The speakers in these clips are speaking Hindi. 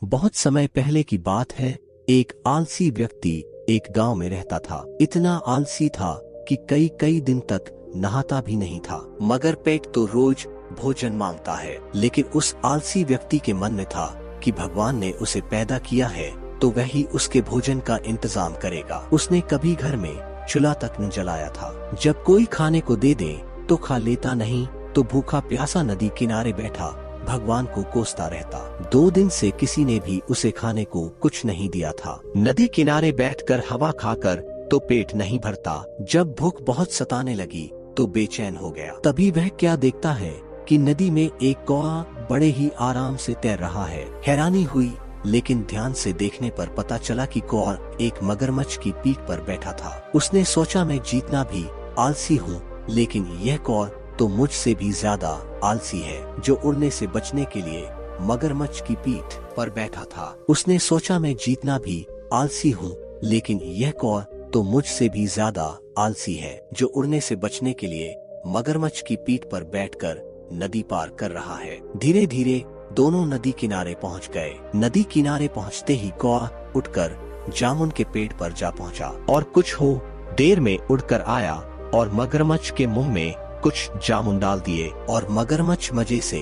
बहुत समय पहले की बात है। एक आलसी व्यक्ति एक गांव में रहता था। इतना आलसी था कि कई कई दिन तक नहाता भी नहीं था। मगर पेट तो रोज भोजन मांगता है। लेकिन उस आलसी व्यक्ति के मन में था कि भगवान ने उसे पैदा किया है तो वही उसके भोजन का इंतजाम करेगा। उसने कभी घर में चूल्हा तक न जलाया था। जब कोई खाने को दे दे तो खा लेता, नहीं तो भूखा प्यासा नदी किनारे बैठा भगवान को कोसता रहता। 2 दिन से किसी ने भी उसे खाने को कुछ नहीं दिया था। नदी किनारे बैठकर हवा खाकर तो पेट नहीं भरता। जब भूख बहुत सताने लगी तो बेचैन हो गया। तभी वह क्या देखता है कि नदी में एक कौवा बड़े ही आराम से तैर रहा है। हैरानी हुई, लेकिन ध्यान से देखने पर पता चला कि कौवा एक मगरमच्छ की पीठ पर बैठा था। उसने सोचा, मैं जीतना भी आलसी हूँ, लेकिन यह कौवा तो मुझसे भी ज्यादा आलसी है, जो उड़ने से बचने के लिए मगरमच्छ की पीठ पर बैठा था। उसने सोचा, मैं जीतना भी आलसी हूँ, लेकिन यह कौवा तो मुझसे भी ज्यादा आलसी है, जो उड़ने से बचने के लिए मगरमच्छ की पीठ पर बैठकर नदी पार कर रहा है। धीरे धीरे दोनों नदी किनारे पहुंच गए। नदी किनारे पहुंचते ही कौवा उठकर जामुन के पेड़ पर जा पहुंचा और कुछ हो देर में उड़कर आया और मगरमच्छ के मुंह में कुछ जामुन डाल दिए और मगरमच्छ मजे से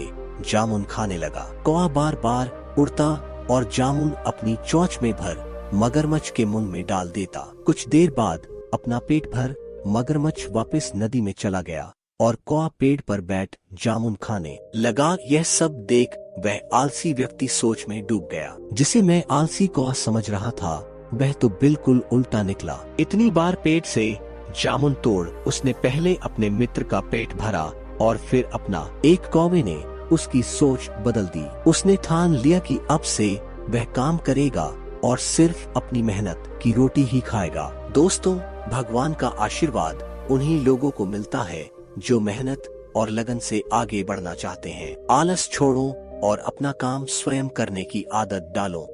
जामुन खाने लगा। कौवा बार बार उड़ता और जामुन अपनी चोंच में भर मगरमच्छ के मुंह में डाल देता। कुछ देर बाद अपना पेट भर मगरमच्छ वापस नदी में चला गया और कौवा पेड़ पर बैठ जामुन खाने लगा। यह सब देख वह आलसी व्यक्ति सोच में डूब गया। जिसे मैं आलसी कौवा समझ रहा था, वह तो बिल्कुल उल्टा निकला। इतनी बार पेट से जामुन तोड़ उसने पहले अपने मित्र का पेट भरा और फिर अपना। एक कौवे ने उसकी सोच बदल दी। उसने ठान लिया कि अब से वह काम करेगा और सिर्फ अपनी मेहनत की रोटी ही खाएगा। दोस्तों, भगवान का आशीर्वाद उन्हीं लोगों को मिलता है जो मेहनत और लगन से आगे बढ़ना चाहते हैं। आलस छोड़ो और अपना काम स्वयं करने की आदत डालो।